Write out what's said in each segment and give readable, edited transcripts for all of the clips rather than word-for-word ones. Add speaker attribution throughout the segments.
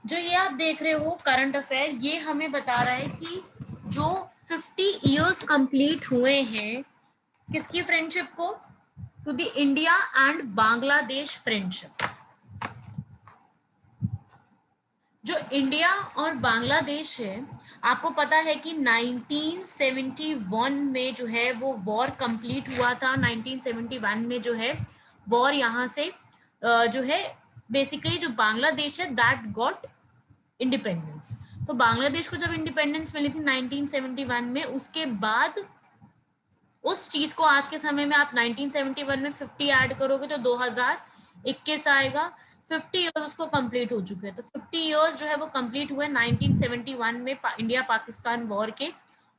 Speaker 1: जो ये आप देख रहे हो करंट अफेयर, ये हमें बता रहा है कि जो 50 इयर्स कंप्लीट हुए हैं किसकी फ्रेंडशिप को, to the India and Bangladesh friendship. जो इंडिया और बांग्लादेश है, आपको पता है कि 1971 में जो है वो वॉर कंप्लीट हुआ था। 1971 में जो है वॉर यहाँ से जो है बेसिकली जो बांग्लादेश है दैट गॉट इंडिपेंडेंस। तो बांग्लादेश को जब इंडिपेंडेंस मिली थी 1971 में, उसके बाद उस चीज को आज के समय में आप 1971 में 50 ऐड करोगे तो 2021 आएगा। 50 इयर्स उसको कंप्लीट हो चुके हैं। तो 50 इयर्स जो है वो कंप्लीट हुए 1971 में इंडिया पाकिस्तान वॉर के।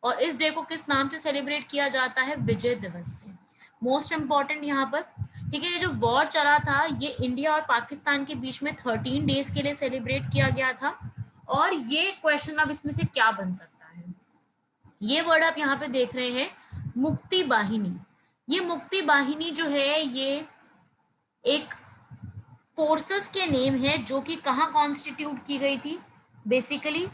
Speaker 1: और इस डे को किस नाम से सेलिब्रेट किया जाता है? विजय दिवस से। मोस्ट इंपॉर्टेंट यहाँ पर, ठीक है, ये जो वॉर चला था ये इंडिया और पाकिस्तान के बीच में 13 डेज के लिए सेलिब्रेट किया गया था। और ये क्वेश्चन अब इसमें से क्या बन सकता है, ये वर्ड आप यहाँ पे देख रहे हैं, मुक्ति वाहिनी। ये मुक्ति वाहिनी जो है ये एक फोर्सेस के नेम है जो कि कहाँ कॉन्स्टिट्यूट की गई थी, बेसिकली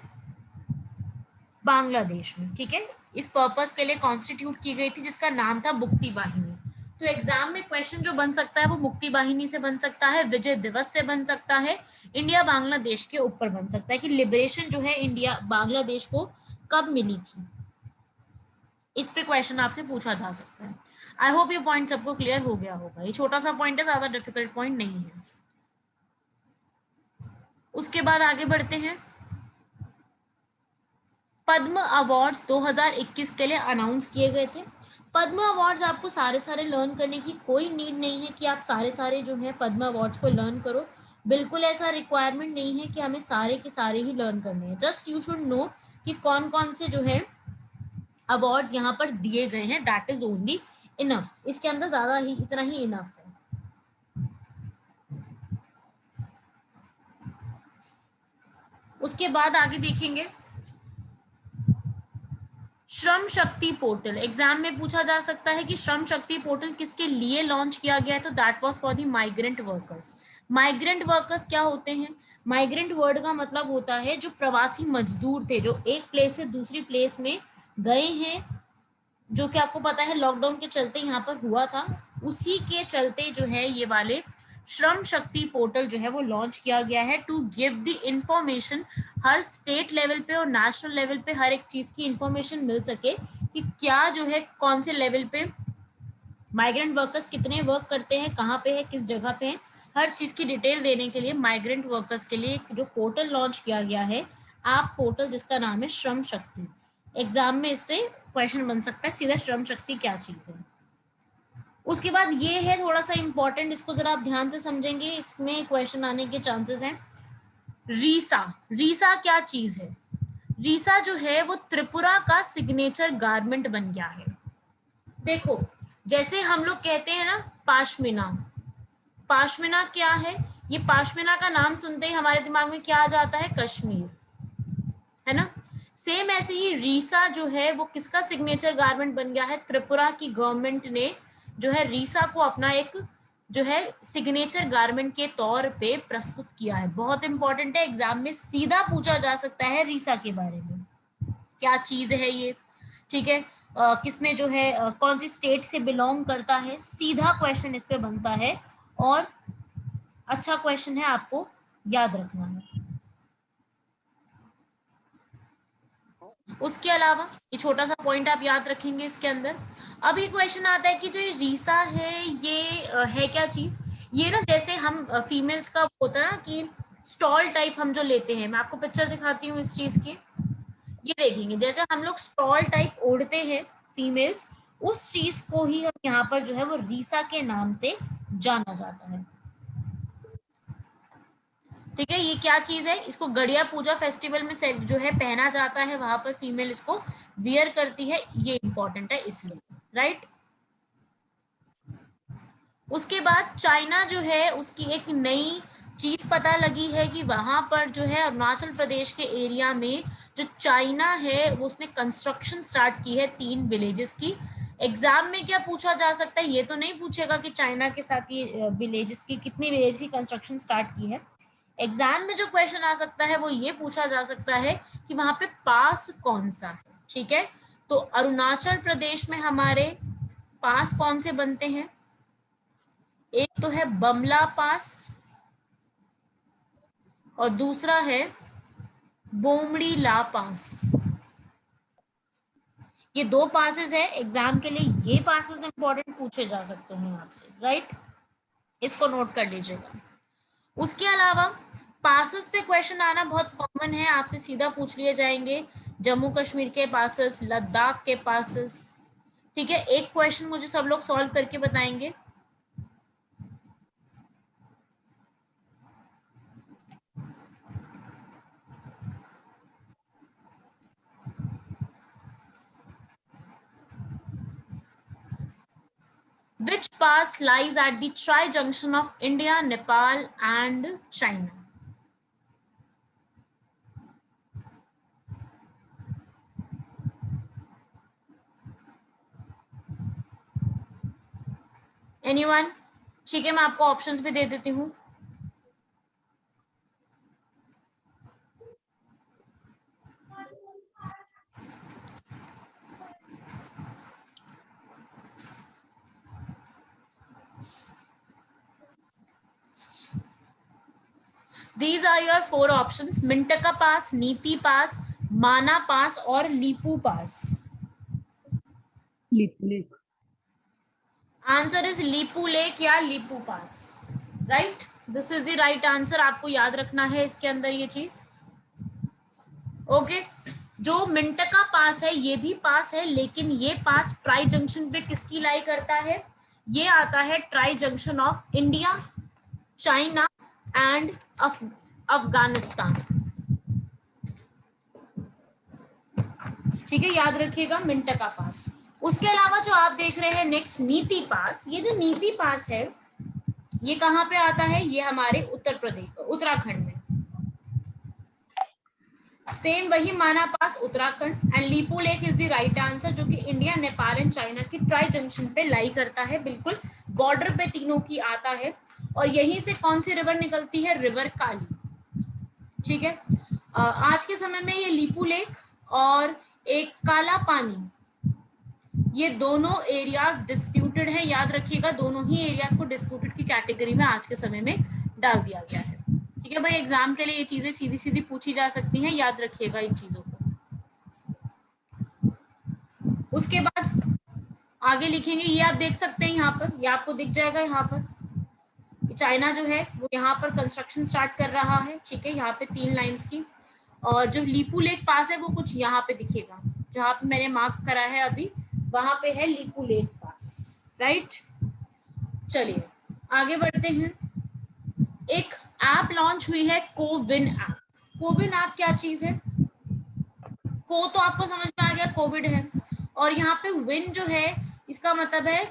Speaker 1: बांग्लादेश में। ठीक है, इस पर्पस के लिए कॉन्स्टिट्यूट की गई थी जिसका नाम था मुक्ति वाहिनी। तो एग्जाम में क्वेश्चन जो बन सकता है वो मुक्ति वाहिनी से बन सकता है, विजय दिवस से बन सकता है, इंडिया बांग्लादेश के ऊपर बन सकता है कि लिबरेशन जो है इंडिया बांग्लादेश को कब मिली थी। इस पे क्वेश्चन आपसे पूछा जा सकता है। आई होप ये पॉइंट सबको क्लियर हो गया होगा। ये छोटा सा पॉइंट है, ज्यादा डिफिकल्ट पॉइंट नहीं है। उसके बाद आगे बढ़ते हैं। पद्म अवार्ड्स 2021 के लिए अनाउंस किए गए थे। पद्म अवार्ड्स आपको सारे सारे लर्न करने की कोई नीड नहीं है कि आप सारे सारे जो है पद्म अवार्ड्स को लर्न करो। बिल्कुल ऐसा रिक्वायरमेंट नहीं है कि हमें सारे के सारे ही लर्न करने हैं। जस्ट यू शुड नो कि कौन कौन से जो है अवार्ड्स यहाँ पर दिए गए हैं, दैट इज ओनली इनफ। इसके अंदर ज्यादा ही इतना ही इनफ है। उसके बाद आगे देखेंगे श्रम शक्ति पोर्टल। एग्जाम में पूछा जा सकता है कि श्रम शक्ति पोर्टल किसके लिए लॉन्च किया गया है, तो that was for the migrant workers. Migrant workers क्या होते हैं? माइग्रेंट वर्ड का मतलब होता है जो प्रवासी मजदूर थे, जो एक प्लेस से दूसरी प्लेस में गए हैं, जो कि आपको पता है लॉकडाउन के चलते यहाँ पर हुआ था। उसी के चलते जो है ये वाले श्रम शक्ति पोर्टल जो है वो लॉन्च किया गया है टू गिव द इंफॉर्मेशन। हर स्टेट लेवल पे और नेशनल लेवल पे हर एक चीज की इंफॉर्मेशन मिल सके कि क्या जो है कौन से लेवल पे माइग्रेंट वर्कर्स कितने वर्क करते हैं, कहाँ पे है, किस जगह पे है, हर चीज की डिटेल देने के लिए माइग्रेंट वर्कर्स के लिए जो पोर्टल लॉन्च किया गया है, आप पोर्टल, जिसका नाम है श्रम शक्ति। एग्जाम में इससे क्वेश्चन बन सकता है सीधा, श्रम शक्ति क्या चीज है। उसके बाद ये है थोड़ा सा इंपॉर्टेंट, इसको जरा आप ध्यान से समझेंगे, इसमें क्वेश्चन आने के चांसेस हैं। रीसा, रीसा क्या चीज है? रीसा जो है वो त्रिपुरा का सिग्नेचर गारमेंट बन गया है। देखो, जैसे हम लोग कहते हैं ना पाशमिना, पाशमिना क्या है? ये पाशमिना का नाम सुनते ही हमारे दिमाग में क्या आ जाता है? कश्मीर, है ना। सेम ऐसे ही रीसा जो है वो किसका सिग्नेचर गारमेंट बन गया है? त्रिपुरा की गवर्नमेंट ने जो है रीसा को अपना एक जो है सिग्नेचर गारमेंट के तौर पे प्रस्तुत किया है। बहुत इंपॉर्टेंट है, एग्जाम में सीधा पूछा जा सकता है रीसा के बारे में, क्या चीज है ये, ठीक है, किसने जो है कौन सी स्टेट से बिलोंग करता है, सीधा क्वेश्चन इस पे बनता है और अच्छा क्वेश्चन है, आपको याद रखना है। उसके अलावा ये छोटा सा पॉइंट आप याद रखेंगे इसके अंदर। अब ये क्वेश्चन आता है कि जो ये रीसा है ये है क्या चीज? ये ना जैसे हम फीमेल्स का होता है ना कि स्टॉल टाइप हम जो लेते हैं, मैं आपको पिक्चर दिखाती हूँ इस चीज की। ये देखेंगे जैसे हम लोग स्टॉल टाइप ओढ़ते हैं फीमेल्स, उस चीज को ही हम यहाँ पर जो है वो रीसा के नाम से जाना जाता है। ठीक है, ये क्या चीज है? इसको गड़िया पूजा फेस्टिवल में से जो है पहना जाता है, वहां पर फीमेल इसको वियर करती है, ये इंपॉर्टेंट है इसलिए, राइट। उसके बाद चाइना जो है उसकी एक नई चीज पता लगी है कि वहां पर जो है अरुणाचल प्रदेश के एरिया में जो चाइना है वो उसने कंस्ट्रक्शन स्टार्ट की है 3 विलेजेस की। एग्जाम में क्या पूछा जा सकता है? ये तो नहीं पूछेगा कि चाइना के साथ ये विलेजेस की कितनी विलेज की कंस्ट्रक्शन स्टार्ट की है। एग्जाम में जो क्वेश्चन आ सकता है वो ये पूछा जा सकता है कि वहां पे पास कौन सा है, ठीक है। तो अरुणाचल प्रदेश में हमारे पास कौन से बनते हैं, एक तो है बमला पास और दूसरा है बोमड़ी ला पास। ये दो पासेस है एग्जाम के लिए, ये पासेस इंपॉर्टेंट पूछे जा सकते हैं आपसे, राइट, इसको नोट कर लीजिएगा। उसके अलावा पासेस पे क्वेश्चन आना बहुत कॉमन है, आपसे सीधा पूछ लिए जाएंगे जम्मू कश्मीर के पासेस, लद्दाख के पासेस, ठीक है। एक क्वेश्चन मुझे सब लोग सॉल्व करके बताएंगे। Which pass lies at the tri-junction of India, Nepal and China? Anyone? ठीक है, मैं आपको ऑप्शंस भी दे देती हूँ। These are your four options: मिंटका पास, नीति पास, माना पास और Lipu pass.
Speaker 2: Lipu lake.
Speaker 1: Answer is Lipu lake या Lipu pass, right, this is the right answer. आपको याद रखना है इसके अंदर ये चीज, ओके। जो मिंटका पास है ये भी पास है, लेकिन ये पास ट्राई जंक्शन पे किसकी लाई करता है, ये आता है tri junction of India, China and Afghanistan, ठीक है, याद रखिएगा मिंटका पास। उसके अलावा जो आप देख रहे हैं नेक्स्ट नीति पास, ये जो नीति पास है ये कहाँ पे आता है, ये हमारे उत्तर प्रदेश उत्तराखंड में। सेम वही Mana pass Uttarakhand and Lipu lake is the right answer, जो कि इंडिया, नेपाल एंड चाइना की ट्राई जंक्शन पे लाई करता है, बिल्कुल बॉर्डर पे तीनों की आता है। और यहीं से कौन सी रिवर निकलती है, रिवर काली, ठीक है। आज के समय में ये लीपू लेक और एक काला पानी, ये दोनों एरियाज डिस्प्यूटेड है, याद रखिएगा, दोनों ही एरियाज को डिस्प्यूटेड की कैटेगरी में आज के समय में डाल दिया गया है, ठीक है भाई। एग्जाम के लिए ये चीजें सीधी सीधी पूछी जा सकती हैं, याद रखिएगा इन चीजों को। उसके बाद आगे लिखेंगे, ये आप देख सकते हैं यहाँ पर, ये आपको दिख जाएगा यहाँ पर, चाइना जो है वो यहाँ पर कंस्ट्रक्शन स्टार्ट कर रहा है, ठीक है, यहाँ पे 3 लाइंस की। और जो लीपू लेक पास है वो कुछ यहाँ पे दिखेगा, जहाँ पे मैंने मार्क करा है अभी, वहां पे है लीपू लेक पास, राइट। चलिए आगे बढ़ते हैं। एक ऐप लॉन्च हुई है, कोविन ऐप। कोविन ऐप क्या चीज है, को तो आपको समझ में आ गया, कोविड है, और यहाँ पे विन जो है इसका मतलब है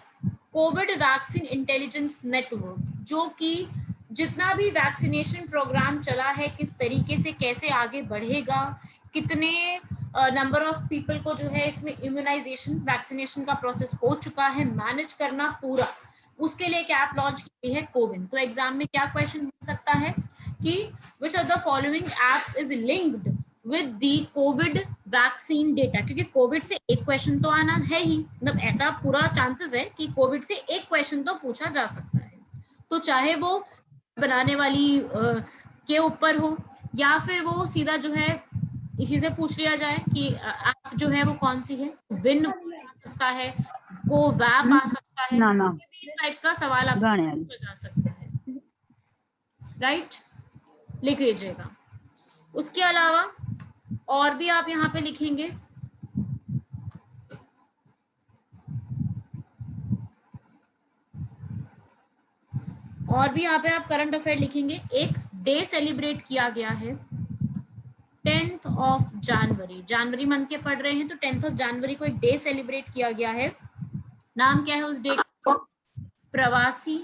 Speaker 1: कोविड वैक्सीन इंटेलिजेंस नेटवर्क, जो कि जितना भी वैक्सीनेशन प्रोग्राम चला है किस तरीके से कैसे आगे बढ़ेगा, कितने नंबर ऑफ पीपल को जो है इसमें इम्यूनाइजेशन वैक्सीनेशन का प्रोसेस हो चुका है, मैनेज करना पूरा, उसके लिए एक ऐप लॉन्च की है कोविन। तो एग्जाम में क्या क्वेश्चन बन सकता है कि which of the following apps is linked with the Covid vaccine data, क्योंकि कोविड से एक क्वेश्चन तो आना है ही, मतलब ऐसा पूरा चांसेस है कि कोविड से एक क्वेश्चन तो पूछा जा सकता है, तो चाहे वो बनाने वाली के ऊपर हो या फिर वो सीधा जो है इसी से पूछ लिया जाए कि ऐप जो है वो कौन सी है, विन आ सकता है, को वैप आ सकता है,
Speaker 2: ना
Speaker 1: इस टाइप का सवाल आपसे पूछा जा सकता है, राइट, लिख लीजिएगा। उसके अलावा और भी आप यहाँ पे लिखेंगे, और भी यहाँ पे आप करंट अफेयर लिखेंगे। एक डे सेलिब्रेट किया गया है 10th of January, January month के पढ़ रहे हैं तो 10th ऑफ जनवरी को एक डे सेलिब्रेट किया गया है, नाम क्या है उस डे का, प्रवासी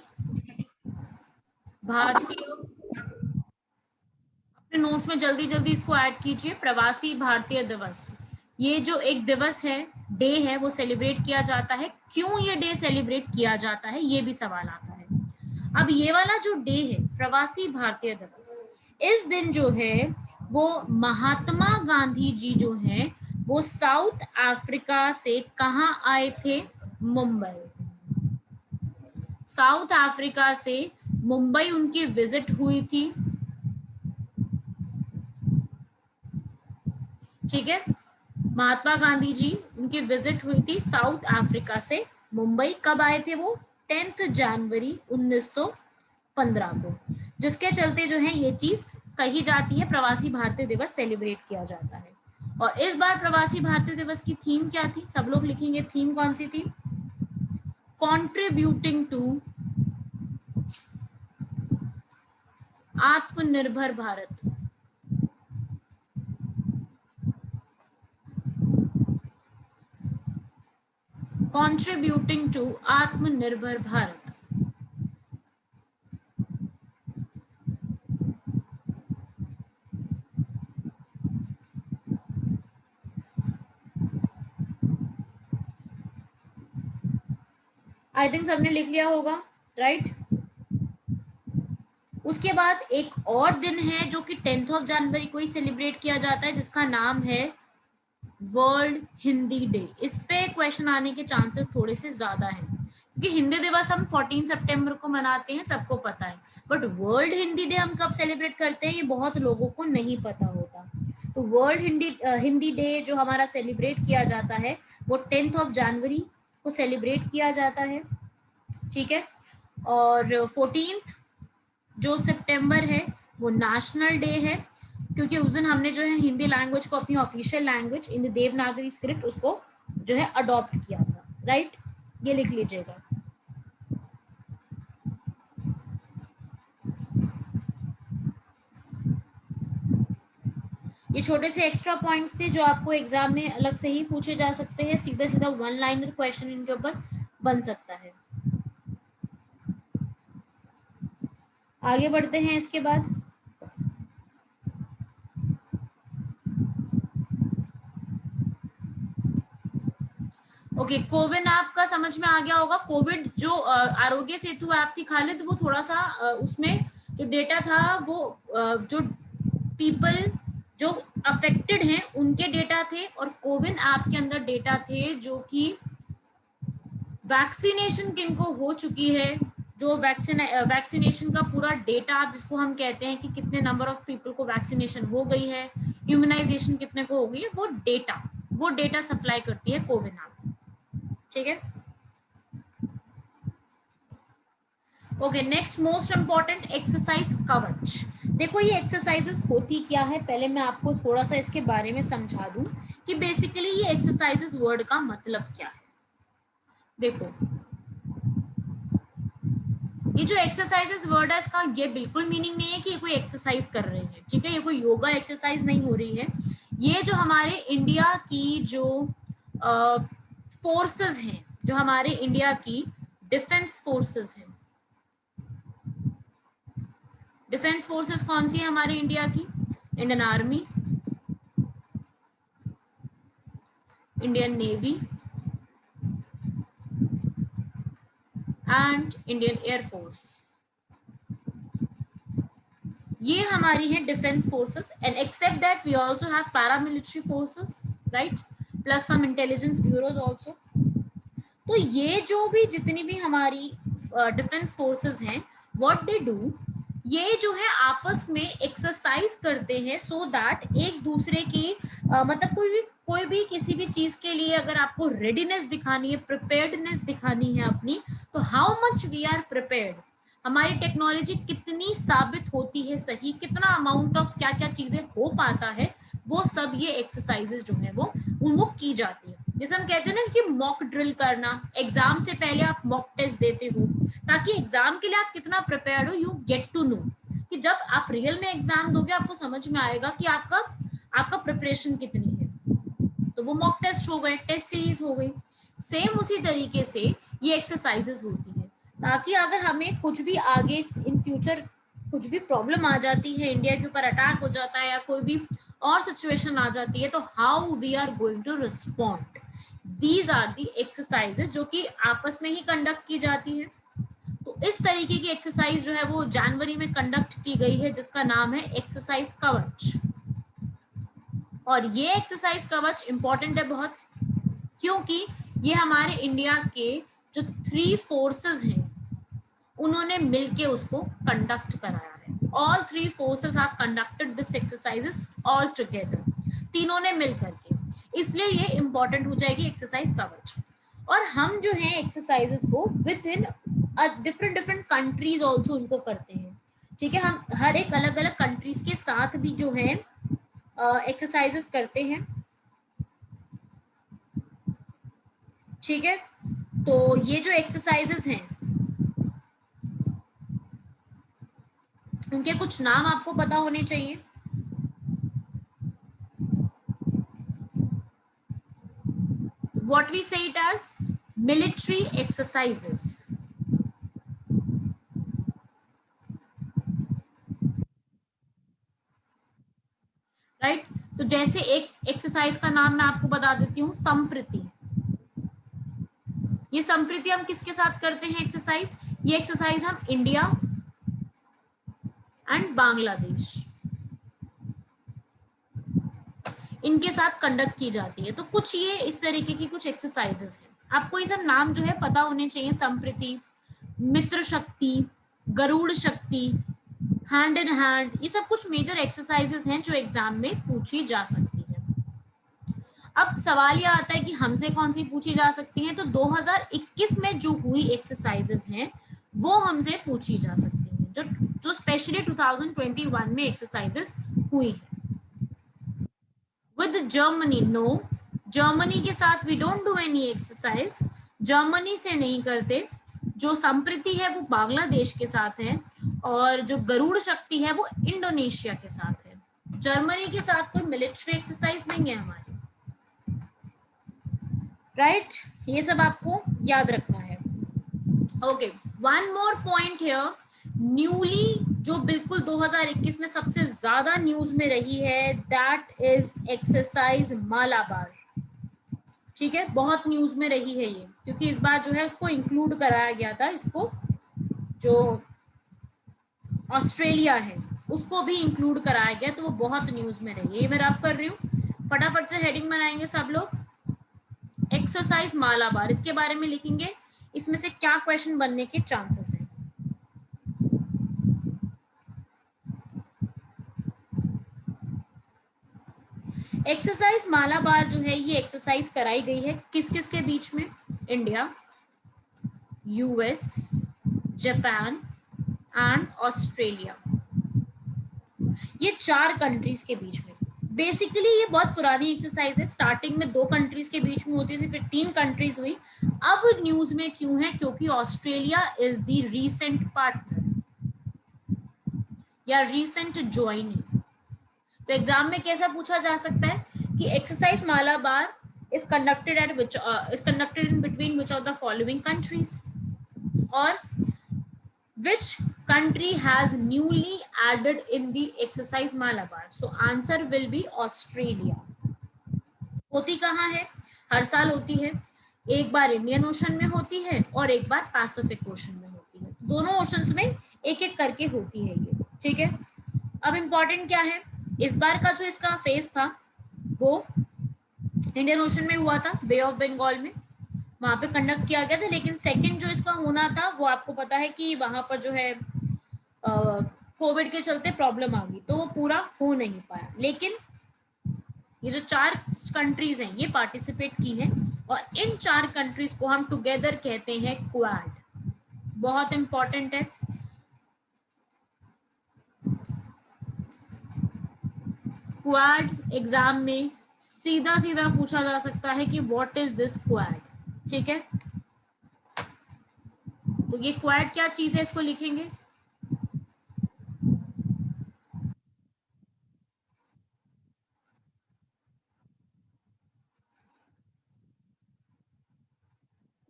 Speaker 1: भारतीय, अपने नोट्स में जल्दी जल्दी इसको ऐड कीजिए, प्रवासी भारतीय दिवस। ये जो एक दिवस है, डे है, वो सेलिब्रेट किया जाता है, क्यों ये डे सेलिब्रेट किया जाता है, ये भी सवाल आता है। अब ये वाला जो डे है प्रवासी भारतीय दिवस, इस दिन जो है वो महात्मा गांधी जी जो हैं वो साउथ अफ्रीका से कहाँ आए थे? मुंबई। साउथ अफ्रीका से मुंबई उनकी विजिट हुई थी। ठीक है, महात्मा गांधी जी उनकी विजिट हुई थी साउथ अफ्रीका से मुंबई। कब आए थे वो? 10 जनवरी 1915 को, जिसके चलते जो है ये चीज कही जाती है प्रवासी भारतीय दिवस सेलिब्रेट किया जाता है। और इस बार प्रवासी भारतीय दिवस की थीम क्या थी? सब लोग लिखेंगे थीम कौन सी थी? कॉन्ट्रीब्यूटिंग टू आत्मनिर्भर भारत। कंट्रीब्यूटिंग टू आत्मनिर्भर भारत। आई थिंक सबने लिख लिया होगा, राइट? उसके बाद एक और दिन है जो कि 10 जनवरी को ही सेलिब्रेट किया जाता है, जिसका नाम है वर्ल्ड हिंदी डे। इस पे क्वेश्चन आने के चांसेस थोड़े से ज्यादा हैं, क्योंकि हिंदी दिवस हम 14 सितंबर को मनाते हैं, सबको पता है, बट वर्ल्ड हिंदी डे हम कब सेलिब्रेट करते हैं ये बहुत लोगों को नहीं पता होता। तो वर्ल्ड हिंदी डे जो हमारा सेलिब्रेट किया जाता है वो 10 जनवरी को सेलिब्रेट किया जाता है। ठीक है, और 14 जो सितंबर है वो नेशनल डे है, क्योंकि उस दिन हमने जो है हिंदी लैंग्वेज को अपनी official language in the Devanagari script उसको जो है अडॉप्ट किया था, राइट? ये लिख लीजिएगा। ये छोटे से एक्स्ट्रा पॉइंट्स थे जो आपको एग्जाम में अलग से ही पूछे जा सकते हैं, सीधा सीधा वन लाइनर क्वेश्चन इनके ऊपर बन सकता है। आगे बढ़ते हैं इसके बाद। ओके, कोविन ऐप का समझ में आ गया होगा। कोविड जो आरोग्य सेतु ऐप थी खालिद, वो थोड़ा सा उसमें जो डेटा था वो जो पीपल जो अफेक्टेड हैं उनके डेटा थे, और कोविन ऐप के अंदर डेटा थे जो कि वैक्सीनेशन किनको हो चुकी है, जो वैक्सीनेशन का पूरा डेटा जिसको हम कहते हैं कि कितने नंबर ऑफ पीपल को वैक्सीनेशन हो गई है, इम्यूनाइजेशन कितने को हो गई है, वो डेटा सप्लाई करती है कोविन ऐप। ठीक है, okay. Next most important, exercise कवच। देखो ये एक्सरसाइजेस होती क्या है, पहले मैं आपको थोड़ा सा इसके बारे में समझा दूं कि बेसिकली ये एक्सरसाइजेस वर्ड का मतलब क्या है। देखो ये जो एक्सरसाइजेस वर्ड है इसका ये बिल्कुल मीनिंग नहीं है कि ये कोई एक्सरसाइज कर रहे हैं, ठीक है? ये कोई योगा एक्सरसाइज नहीं हो रही है। ये जो हमारे इंडिया की जो फोर्सेस हैं, जो हमारे इंडिया की डिफेंस फोर्सेस हैं, डिफेंस फोर्सेस कौन सी है हमारे इंडिया की? Indian army, Indian navy and Indian air force, ये हमारी है defence forces. And except that we also have paramilitary forces, right, plus some intelligence bureaus also. तो ये जो भी जितनी भी हमारी डिफेंस फोर्सेस हैं, व्हाट दे डू, ये जो है आपस में एक्सरसाइज करते हैं सो दैट एक दूसरे की मतलब कोई भी किसी भी चीज के लिए अगर आपको रेडीनेस दिखानी है, प्रिपेयर्डनेस दिखानी है अपनी, तो how much we are prepared, हमारी टेक्नोलॉजी कितनी साबित होती है सही, कितना अमाउंट ऑफ क्या क्या चीजें हो पाता है, वो सब ये एक्सरसाइजेस जो है वो की जाती है। जैसे हम कहते हैं ना कि मॉक ड्रिल करना, एग्जाम से पहले आप मॉक टेस्ट देते हो ताकि एग्जाम के लिए आप कितना प्रिपेयर्ड हो, यू गेट टू नो कि जब आप रियल में एग्जाम दोगे आपको समझ में आएगा कि आपका प्रिपरेशन कितनी है। तो वो मॉक टेस्ट हो गए, टेस्ट सीरीज हो गई। सेम उसी तरीके से ये एक्सरसाइजेस होती है ताकि अगर हमें कुछ भी आगे इन फ्यूचर कुछ भी प्रॉब्लम आ जाती है, इंडिया के ऊपर अटैक हो जाता है या कोई भी और सिचुएशन आ जाती है, तो how we are going to respond, these are the exercises जो कि आपस में ही कंडक्ट की जाती है। तो इस तरीके की एक्सरसाइज जो है वो जनवरी में कंडक्ट की गई है, जिसका नाम है एक्सरसाइज कवच। और ये एक्सरसाइज कवच इंपॉर्टेंट है बहुत, क्योंकि ये हमारे इंडिया के जो 3 फोर्सेस हैं उन्होंने मिलके उसको कंडक्ट कराया है। All 3 forces have conducted this exercises all together, तीनों ने मिल करके, इसलिए ये इंपॉर्टेंट हो जाएगी एक्सरसाइज कवच। और हम जो है एक्सरसाइजेस को with in different different countries also इनको करते हैं, ठीक है। हम हर एक अलग अलग कंट्रीज के साथ भी जो है एक्सरसाइजेस करते हैं, ठीक है। तो ये जो एक्सरसाइजेस हैं उनके कुछ नाम आपको पता होने चाहिए। What we say it as military exercises, right. तो जैसे एक एक्सरसाइज का नाम मैं आपको बता देती हूँ, संप्रति। ये संप्रति हम किसके साथ करते हैं एक्सरसाइज? ये एक्सरसाइज हम इंडिया एंड बांग्लादेश इनके साथ कंडक्ट की जाती है। तो कुछ ये इस तरीके की कुछ एक्सरसाइजेस हैं, आपको ये सब नाम जो है पता होने चाहिए। संप्रति, मित्र शक्ति, गरुड़ शक्ति, हैंड इन हैंड, ये सब कुछ मेजर एक्सरसाइजेस हैं जो एग्जाम में पूछी जा सकती है। अब सवाल ये आता है कि हमसे कौन सी पूछी जा सकती है, तो 2021 में जो हुई एक्सरसाइजेस हैं वो हमसे पूछी जा सकती है, जो स्पेशली 2021 में एक्सरसाइजेस हुई है। विद जर्मनी, नो, जर्मनी के साथ we don't do any exercise, Germany से नहीं करते। जो संप्रति है वो बांग्लादेश के साथ है, और जो गरुड़ शक्ति है वो इंडोनेशिया के साथ है। जर्मनी के साथ कोई मिलिट्री एक्सरसाइज नहीं है हमारी, राइट। ये सब आपको याद रखना है। Okay, one more point here, newly जो बिल्कुल 2021 में सबसे ज्यादा न्यूज में रही है, दैट इज एक्सरसाइज मालाबार, ठीक है। बहुत न्यूज में रही है ये, क्योंकि इस बार जो है उसको इंक्लूड कराया गया था, इसको जो ऑस्ट्रेलिया है उसको भी इंक्लूड कराया गया, तो वो बहुत न्यूज में रही है। ये मैं रब कर रही हूँ, फटाफट से हेडिंग बनाएंगे सब लोग। एक्सरसाइज मालाबार, इसके बारे में लिखेंगे, इसमें से क्या क्वेश्चन बनने के चांसेस हैं। एक्सरसाइज मालाबार जो है ये एक्सरसाइज कराई गई है किस किस के बीच में? India, US, Japan and Australia, ये 4 कंट्रीज के बीच में। बेसिकली ये बहुत पुरानी एक्सरसाइज है, स्टार्टिंग में 2 कंट्रीज के बीच में होती थी, फिर 3 कंट्रीज हुई। अब न्यूज में क्यों है? क्योंकि Australia is the recent partner या रीसेंट ज्वाइनी। तो एग्जाम में कैसा पूछा जा सकता है कि exercise Malabar is conducted in between which of the following countries, or which country has newly added in the exercise Malabar? So answer will be Australia. होती कहाँ है? हर साल होती है, एक बार इंडियन ओशन में होती है और एक बार पैसिफिक ओशन में होती है। दोनों ओशंस में एक एक करके होती है ये, ठीक है। अब इम्पोर्टेंट क्या है, इस बार का जो इसका फेज था वो इंडियन ओशन में हुआ था, बे ऑफ बंगाल में, वहां पे कंडक्ट किया गया था। लेकिन सेकंड जो इसका होना था वो आपको पता है कि वहां पर जो है कोविड के चलते प्रॉब्लम आ गई, तो वो पूरा हो नहीं पाया। लेकिन ये जो 4 कंट्रीज हैं ये पार्टिसिपेट की हैं, और इन 4 कंट्रीज को हम टुगेदर कहते हैं क्वाड। बहुत इंपॉर्टेंट है, क्वाड एग्जाम में सीधा सीधा पूछा जा सकता है कि व्हाट इज दिस क्वाड, ठीक है। तो ये क्वाड क्या चीज है, इसको लिखेंगे।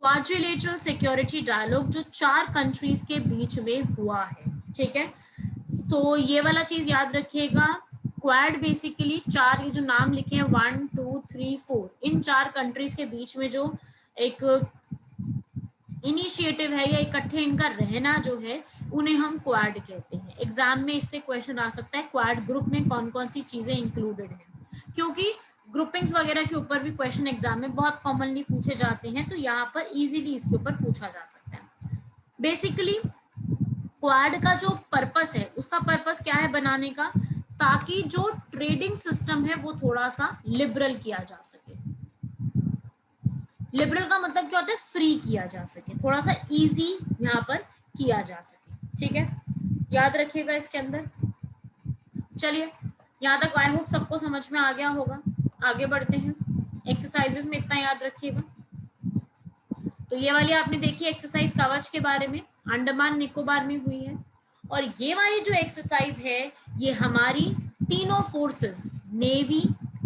Speaker 1: क्वाड्रिलेटरल सिक्योरिटी डायलॉग जो 4 कंट्रीज के बीच में हुआ है, ठीक है। तो ये वाला चीज याद रखिएगा, क्वाड बेसिकली 4, ये जो नाम लिखे हैं 1 2 3 4, इन 4 कंट्रीज के बीच में जो एक इनिशिएटिव है या इकट्ठे इनका रहना जो है, उन्हें हम क्वाड कहते हैं। एग्जाम में इससे क्वेश्चन आ सकता है क्वाड ग्रुप में कौन कौन सी चीजें इंक्लूडेड हैं, क्योंकि ग्रुपिंग्स वगैरह के ऊपर भी क्वेश्चन एग्जाम में बहुत कॉमनली पूछे जाते हैं, तो यहाँ पर इजीली इसके ऊपर पूछा जा सकता है। बेसिकली क्वाड का जो पर्पस है, उसका पर्पस क्या है बनाने का, ताकि जो ट्रेडिंग सिस्टम है वो थोड़ा सा लिबरल किया जा सके। लिबरल का मतलब क्या होता है, फ्री किया जा सके, थोड़ा सा इजी यहाँ पर किया जा सके। ठीक है, याद रखिएगा इसके अंदर। चलिए यहाँ तक आई होप सबको समझ में आ गया होगा। आगे बढ़ते हैं, एक्सरसाइजेस में इतना याद रखिएगा। तो ये वाली आपने देखी एक्सरसाइज कवच के बारे में, अंडमान निकोबार में हुई है। और ये वाली जो एक्सरसाइज है ये हमारी तीनों forces, navy,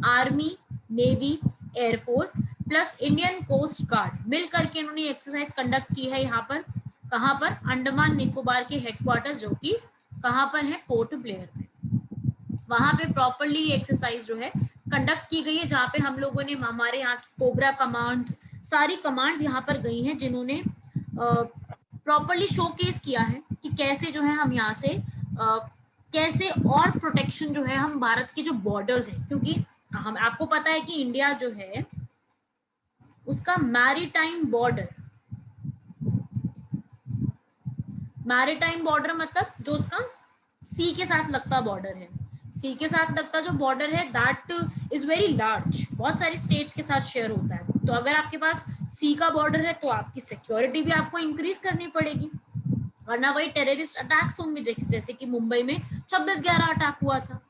Speaker 1: army, navy, air force plus Indian coast guard मिल करके इन्होंने एक्सरसाइज कंडक्ट की है। यहाँ पर कहाँ पर, अंडमान निकोबार के हेडक्वार्टर्स जो कि कहाँ पर है, पोर्ट ब्लेयर में, वहां पे प्रॉपरली एक्सरसाइज जो है कंडक्ट की गई है, जहाँ पे हम लोगों ने हमारे यहाँ की कोबरा कमांड्स, सारी कमांड्स यहाँ पर गई हैं, जिन्होंने प्रॉपरली शोकेस किया है कि कैसे जो है हम यहाँ से कैसे और प्रोटेक्शन जो है हम भारत के जो बॉर्डर्स हैं, क्योंकि हम आपको पता है कि इंडिया जो है उसका मैरीटाइम बॉर्डर, मैरीटाइम बॉर्डर मतलब जो उसका सी के साथ लगता बॉर्डर है, सी के साथ लगता जो बॉर्डर है दैट इज वेरी लार्ज, बहुत सारी स्टेट्स के साथ शेयर होता है। तो अगर आपके पास सी का बॉर्डर है तो आपकी सिक्योरिटी भी आपको इंक्रीज करनी पड़ेगी, वरना वही टेररिस्ट अटैक्स होंगे, जैसे कि मुंबई में 26/11 अटैक हुआ था।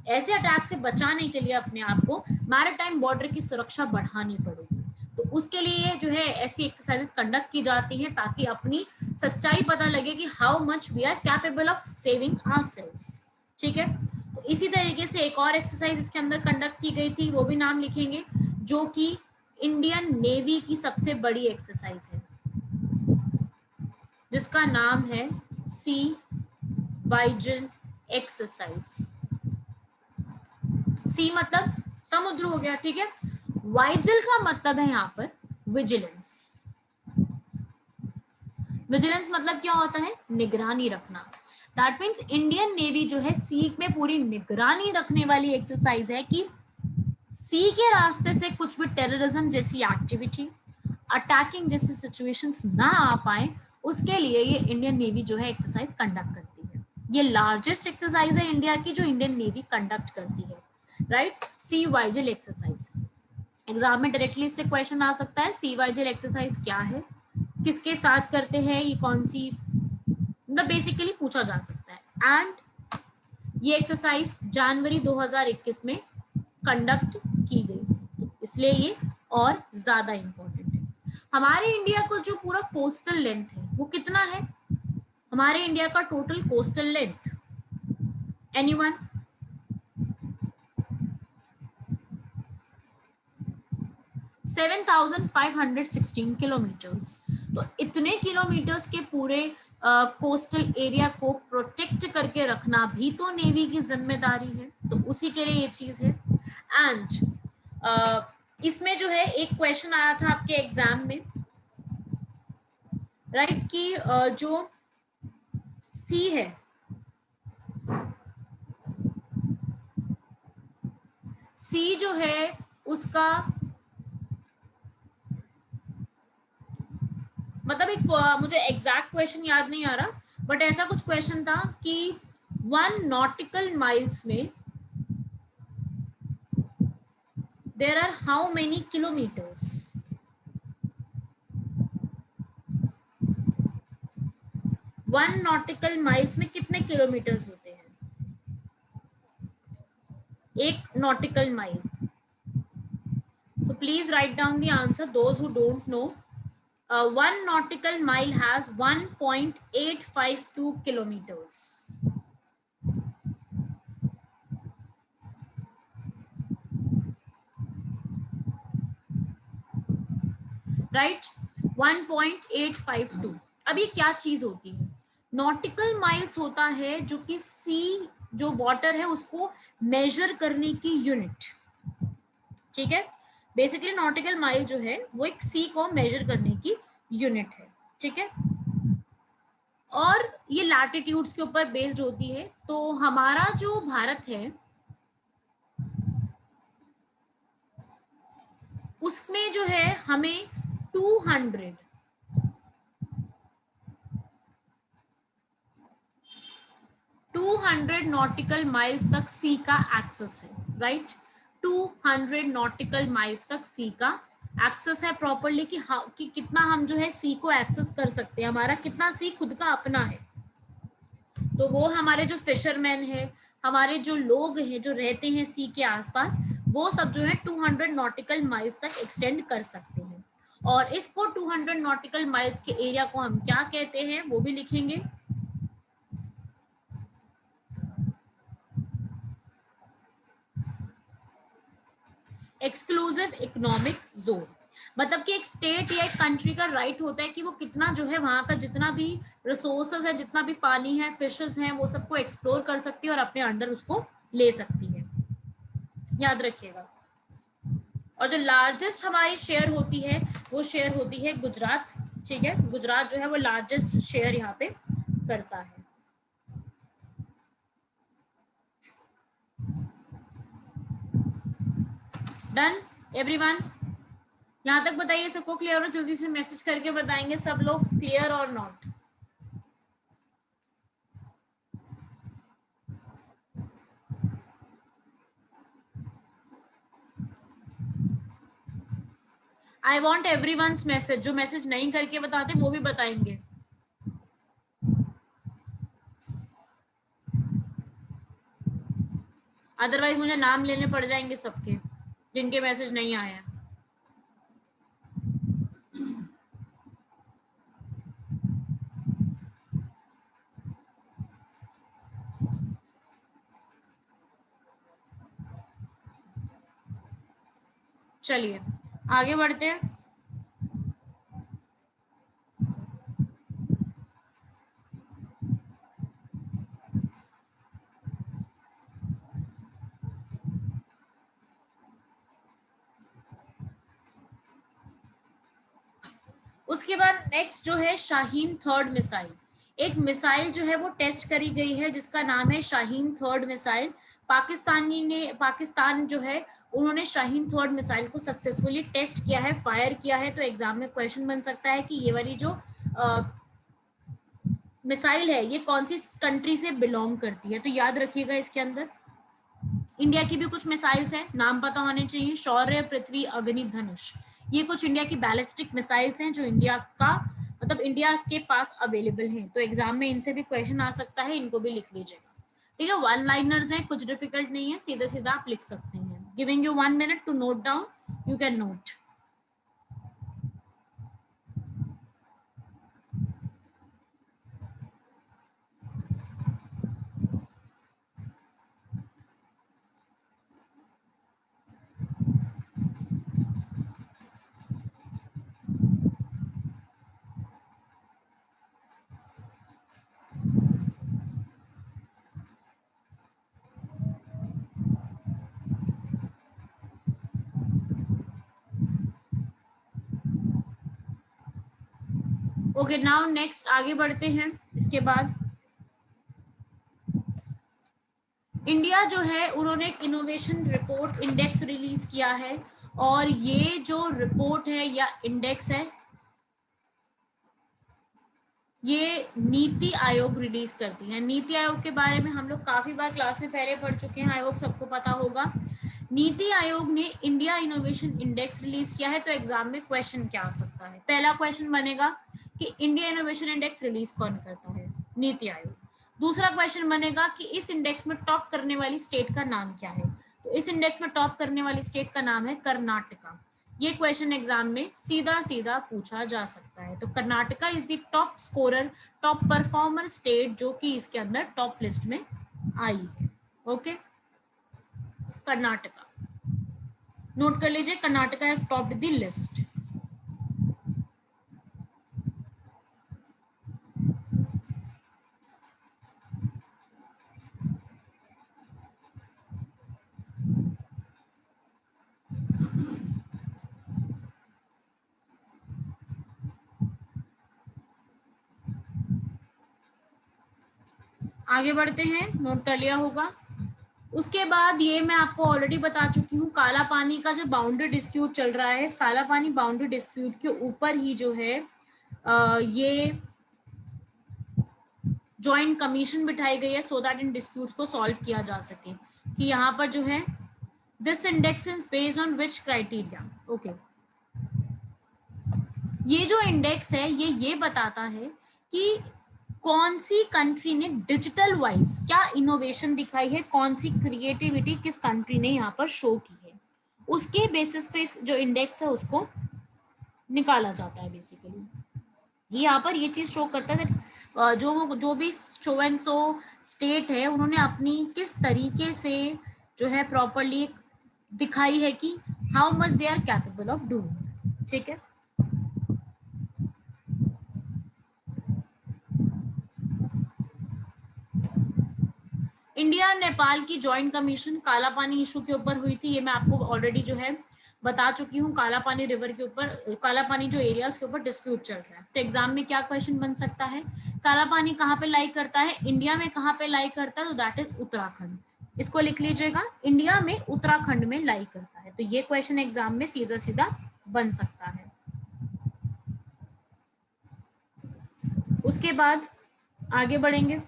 Speaker 1: ऐसे अटैक से बचाने के लिए अपने आप को मैरीटाइम बॉर्डर की सुरक्षा बढ़ानी पड़ेगी। तो उसके लिए जो है ऐसी एक्सरसाइजेस कंडक्ट की जाती हैं, ताकि अपनी सच्चाई पता लगे कि how much we are capable of saving ourselves. ठीक है, तो इसी तरीके से एक और एक्सरसाइज इसके अंदर कंडक्ट की गई थी, वो भी नाम लिखेंगे, जो कि इंडियन नेवी की सबसे बड़ी एक्सरसाइज है, जिसका नाम है सी वाइजिल एक्सरसाइज। सी मतलब समुद्र हो गया, ठीक है। वाइजिल का मतलब है यहाँ पर विजिलेंस। विजिलेंस मतलब क्या होता है, निगरानी रखना। दैट मीन्स इंडियन नेवी जो है सी में पूरी निगरानी रखने वाली एक्सरसाइज है कि सी के रास्ते से कुछ भी टेररिज्म जैसी एक्टिविटी, अटैकिंग जैसी सिचुएशंस ना आ पाए, उसके लिए ये इंडियन नेवी जो है एक्सरसाइज कंडक्ट करती है। ये लार्जेस्ट एक्सरसाइज है इंडिया की जो इंडियन नेवी कंडक्ट करती है, राइट। सी वाइजिल एक्सरसाइज एग्जाम में डायरेक्टली इससे क्वेश्चन आ सकता है, सी वाइजिल एक्सरसाइज क्या है, किसके साथ करते हैं, ये कौन सी, मतलब बेसिकली पूछा जा सकता है। एंड ये एक्सरसाइज जनवरी 2021 में कंडक्ट की गई, इसलिए ये और ज्यादा इंपॉर्टेंट है। हमारे इंडिया को जो पूरा कोस्टल लेंथ है वो कितना है, हमारे इंडिया का total coastal length, anyone? 7,516 kilometres. तो इतने किलोमीटर्स के पूरे कोस्टल एरिया को प्रोटेक्ट करके रखना भी तो नेवी की जिम्मेदारी है, तो उसी के लिए ये चीज है। एंड इसमें जो है एक क्वेश्चन आया था आपके एग्जाम में, राइट, कि जो सी है, सी जो है उसका मतलब एक मुझे एग्जैक्ट क्वेश्चन याद नहीं आ रहा, बट ऐसा कुछ क्वेश्चन था कि 1 नॉटिकल माइल्स में there are how many kilometres. 1 nautical miles में कितने किलोमीटर्स होते हैं, एक nautical mile. So please write down the answer those who don't know. 1 nautical mile has 1.852 kilometers. Right? 1.852. अब ये क्या चीज होती है, नॉटिकल माइल्स होता है जो कि सी जो वाटर है उसको मेजर करने की यूनिट, ठीक है। बेसिकली नॉटिकल माइल जो है वो एक सी को मेजर करने की यूनिट है, ठीक है, और ये लैटिट्यूड्स के ऊपर बेस्ड होती है। तो हमारा जो भारत है उसमें जो है हमें 200 नॉटिकल माइल्स तक सी का एक्सेस है, राइट। 200 नॉटिकल माइल्स तक सी का एक्सेस है प्रॉपरली, कि कितना हम जो है सी को एक्सेस कर सकते हैं, हमारा कितना सी खुद का अपना है। तो वो हमारे जो फिशरमैन है, हमारे जो लोग हैं जो रहते हैं सी के आसपास, वो सब जो है 200 नॉटिकल माइल्स तक एक्सटेंड कर सकते हैं। और इसको 200 नॉटिकल माइल्स के एरिया को हम क्या कहते हैं वो भी लिखेंगे। एक्सक्लूसिव इकोनॉमिक जोन, मतलब कि एक स्टेट या एक कंट्री का राइट होता है कि वो कितना जो है वहां का जितना भी रिसोर्सेज है, जितना भी पानी है, फिशेस हैं, वो सबको एक्सप्लोर कर सकती है और अपने अंडर उसको ले सकती है, याद रखिएगा। और जो लार्जेस्ट हमारी शेयर होती है वो शेयर होती है गुजरात, ठीक है, गुजरात जो है वो लार्जेस्ट शेयर यहाँ पे करता है। डन एवरीवन, यहाँ तक बताइए सबको क्लियर, और जल्दी से मैसेज करके बताएंगे सब लोग क्लियर और not. I want everyone's message, जो मैसेज नहीं करके बताते वो भी बताएंगे। अदरवाइज मुझे नाम लेने पड़ जाएंगे सबके जिनके मैसेज नहीं आए हैं। चलिए आगे बढ़ते हैं। उसके बाद नेक्स्ट जो है शाहीन थर्ड मिसाइल, एक मिसाइल जो है वो टेस्ट करी गई है जिसका नाम है शाहीन थर्ड मिसाइल। पाकिस्तान जो है उन्होंने शाहीन थर्ड मिसाइल को सक्सेसफुली टेस्ट किया है, फायर किया है। तो एग्जाम में क्वेश्चन बन सकता है कि ये वाली जो मिसाइल है ये कौन सी कंट्री से बिलोंग करती है। तो याद रखिएगा इसके अंदर इंडिया की भी कुछ मिसाइल्स हैं, नाम पता होने चाहिए, शौर्य, पृथ्वी, अग्नि, धनुष। ये कुछ इंडिया की बैलिस्टिक मिसाइल्स हैं जो इंडिया का मतलब इंडिया के पास अवेलेबल हैं। तो एग्जाम में इनसे भी क्वेश्चन आ सकता है, इनको भी लिख लीजिएगा। ठीक है, वन लाइनर्स हैं, कुछ डिफिकल्ट नहीं है, सीधा सीधा आप लिख सकते हैं। Giving you 1 minute to note down, you can note. Okay, now next आगे बढ़ते हैं। इसके बाद इंडिया जो है उन्होंने एक इनोवेशन रिपोर्ट इंडेक्स रिलीज किया है, और ये जो रिपोर्ट है या इंडेक्स है ये नीति आयोग रिलीज करती है। नीति आयोग के बारे में हम लोग काफी बार क्लास में पहले पढ़ चुके हैं, आई होप सबको पता होगा। नीति आयोग ने इंडिया इनोवेशन इंडेक्स रिलीज किया है। तो एग्जाम में क्वेश्चन क्या आ सकता है, पहला क्वेश्चन बनेगा कि इंडिया इनोवेशन इंडेक्स रिलीज कौन करता है, नीति आयोग। दूसरा क्वेश्चन बनेगा कि इस इंडेक्स में टॉप करने वाली स्टेट का नाम क्या है। तो इस इंडेक्स में टॉप करने वाली स्टेट का नाम है कर्नाटका। ये क्वेश्चन एग्जाम में सीधा सीधा पूछा जा सकता है। तो Karnataka is the top scorer, top performer state जो कि इसके अंदर टॉप लिस्ट में आई है। ओके, कर्नाटका नोट कर लीजिए, Karnataka has topped the list. आगे बढ़ते हैं, नोट कर लिया होगा। उसके बाद ये मैं आपको ऑलरेडी बता चुकी हूँ, काला पानी का जो बाउंड्री डिस्प्यूट चल रहा है, इस काला पानी बाउंड्री डिस्प्यूट के ऊपर ही जो है ये जॉइंट कमीशन बिठाई गई है, सो दैट इन डिस्प्यूट्स को सॉल्व किया जा सके। कि यहाँ पर जो है this index is based on which criteria. Okay, ये जो इंडेक्स है ये बताता है कि कौन सी कंट्री ने डिजिटल वाइज क्या इनोवेशन दिखाई है, कौन सी क्रिएटिविटी किस कंट्री ने यहाँ पर शो की है, उसके बेसिस पे जो इंडेक्स है उसको निकाला जाता है। बेसिकली ये यहाँ पर ये चीज शो करता है जो भी सो एंड सो स्टेट है उन्होंने अपनी किस तरीके से जो है प्रॉपरली दिखाई है कि how much they are capable of doing. ठीक है, इंडिया नेपाल की जॉइंट कमीशन काला पानी इशू के ऊपर हुई थी, ये मैं आपको ऑलरेडी जो है बता चुकी हूँ। काला पानी रिवर के ऊपर, काला पानी जो एरियाज के ऊपर डिस्प्यूट चल रहा है, तो एग्जाम में क्या क्वेश्चन बन सकता है, काला पानी कहाँ पे लाई करता है, इंडिया में कहाँ पे लाई करता है, तो दैट इज उत्तराखंड। इसको लिख लीजिएगा, इंडिया में उत्तराखंड में लाई करता है, तो ये क्वेश्चन एग्जाम में सीधा सीधा बन सकता है। उसके बाद आगे बढ़ेंगे,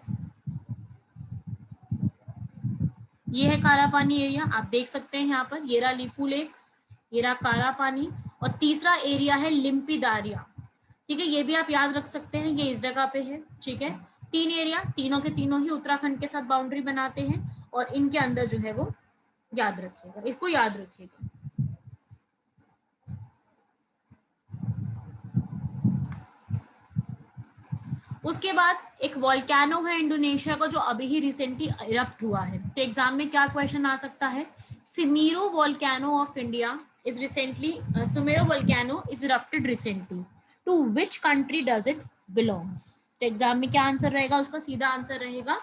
Speaker 1: ये है काला पानी एरिया, आप देख सकते हैं यहाँ पर, ये रहा लिपू लेक, ये रहा काला पानी, और तीसरा एरिया है लिम्पीदारिया। ठीक है, ये भी आप याद रख सकते हैं, ये इस जगह पे है। ठीक है, तीन एरिया, तीनों के तीनों ही उत्तराखंड के साथ बाउंड्री बनाते हैं, और इनके अंदर जो है वो याद रखिएगा, इसको याद रखिएगा। उसके बाद एक वोल्केनो है इंडोनेशिया का जो अभी ही रिसेंटली इरप्ट हुआ है, तो एग्जाम में क्या क्वेश्चन आ सकता है, Semeru volcano of India is recently Sumero volcano is erupted recently, to which country does it belongs। तो एग्जाम में क्या आंसर रहेगा, उसका सीधा आंसर रहेगा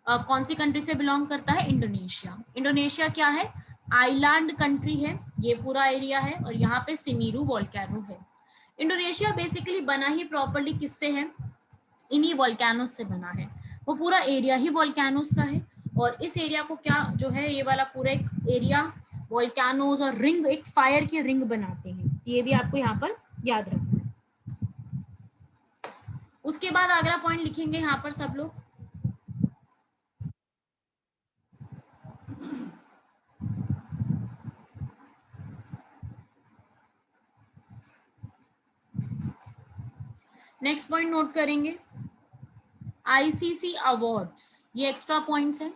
Speaker 1: कौन सी कंट्री से बिलोंग करता है, इंडोनेशिया। इंडोनेशिया क्या है, आइलैंड कंट्री है, ये पूरा एरिया है, और यहाँ पे सिमीरू वोल्केनो है। इंडोनेशिया बेसिकली बना ही प्रॉपरली किससे है, इन्हीं वोल्केनोस से बना है, वो पूरा एरिया ही वोल्केनोस का है, और इस एरिया को क्या जो है, ये वाला पूरा एक एरिया वोल्केनोस और रिंग, एक फायर की रिंग बनाते हैं, ये भी आपको यहाँ पर याद रखना है। उसके बाद अगला पॉइंट लिखेंगे यहाँ पर सब लोग, नेक्स्ट पॉइंट नोट करेंगे, आईसीसी अवार्ड्स, ये एक्स्ट्रा पॉइंट्स हैं।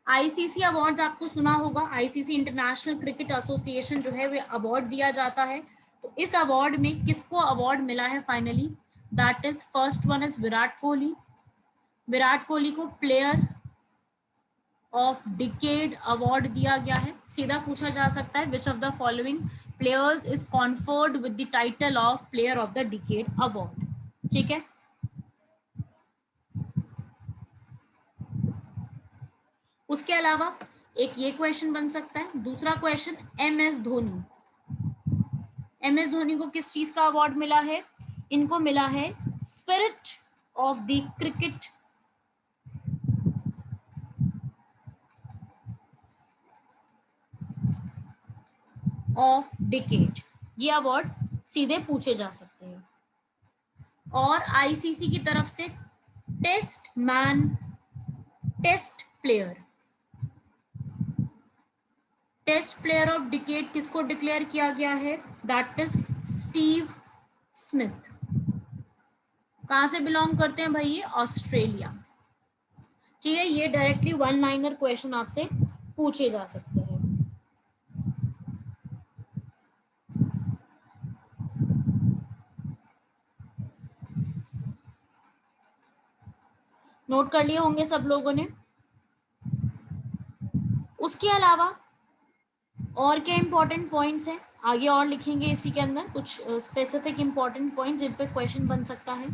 Speaker 1: आईसीसी अवार्ड्स आपको सुना होगा, आईसीसी इंटरनेशनल क्रिकेट एसोसिएशन जो है वो अवार्ड दिया जाता है, तो इस अवार्ड में किसको अवार्ड मिला है finally, that is first one is Virat Kohli. Virat Kohli को प्लेयर ऑफ डिकेड अवार्ड दिया गया है। सीधा पूछा जा सकता है, which of the following players is conferred with the title of player of the decade award. ठीक है, उसके अलावा एक ये क्वेश्चन बन सकता है, दूसरा question MS Dhoni, MS Dhoni को किस चीज का अवार्ड मिला है, इनको मिला है spirit of the cricket of decade, ये अवार्ड सीधे पूछे जा सकते हैं। और आईसीसी की तरफ से test man, test player, test player of decade किसको डिक्लेयर किया गया है, दैट इज स्टीव स्मिथ। कहां से बिलोंग करते हैं भाई, ये ऑस्ट्रेलिया। ठीक है, ये डायरेक्टली वन लाइनर क्वेश्चन आपसे पूछे जा सकते हैं। नोट कर लिए होंगे सब लोगों ने। उसके अलावा और क्या इंपॉर्टेंट पॉइंट्स हैं, आगे और लिखेंगे इसी के अंदर कुछ स्पेसिफिक इंपॉर्टेंट पॉइंट जिन पे क्वेश्चन बन सकता है।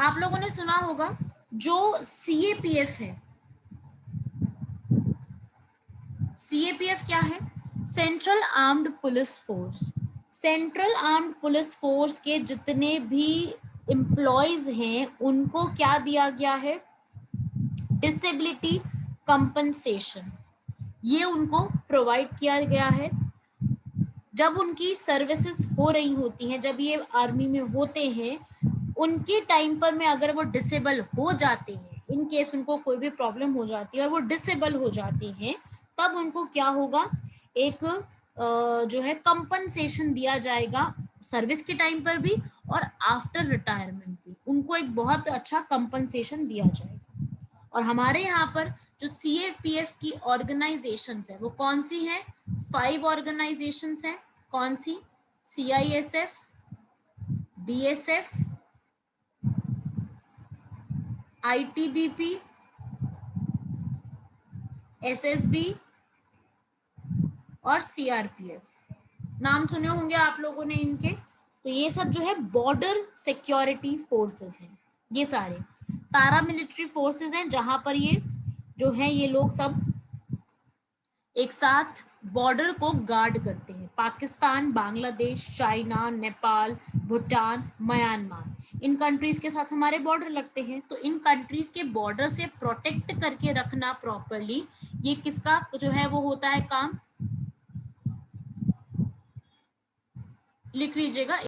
Speaker 1: आप लोगों ने सुना होगा जो सीएपीएफ है, सीएपीएफ क्या है, central armed police force, central armed police force के जितने भी एम्प्लॉयज हैं उनको क्या दिया गया है, डिसेबिलिटी कंपनसेशन, ये उनको प्रोवाइड किया गया है। जब उनकी सर्विसेज हो रही होती हैं, जब ये आर्मी में होते हैं, उनके टाइम पर में अगर वो डिसेबल हो जाते हैं, इन केस उनको कोई भी प्रॉब्लम हो जाती है और वो डिसेबल हो जाते हैं, तब उनको क्या होगा, एक जो है कंपनसेशन दिया जाएगा, सर्विस के टाइम पर भी और आफ्टर रिटायरमेंट भी उनको एक बहुत अच्छा कंपनसेशन दिया जाएगा। और हमारे यहाँ पर जो CAPF की ऑर्गेनाइजेशंस है वो कौन सी है, 5 ऑर्गेनाइजेशंस हैं। कौन सी, CISF, BSF, ITBP, SSB और CRPF। नाम सुने होंगे आप लोगों ने इनके। तो ये सब जो है बॉर्डर सिक्योरिटी फोर्सेस हैं, ये सारे पैरामिलिट्री फोर्सेस हैं, जहां पर ये जो है ये लोग सब एक साथ बॉर्डर को गार्ड करते हैं। पाकिस्तान, बांग्लादेश, चाइना, नेपाल, भूटान, म्यांमार, इन कंट्रीज के साथ हमारे बॉर्डर लगते हैं। तो इन कंट्रीज के बॉर्डर से प्रोटेक्ट करके रखना प्रॉपरली, ये किसका जो है वो होता है काम, लिख लीजिएगा।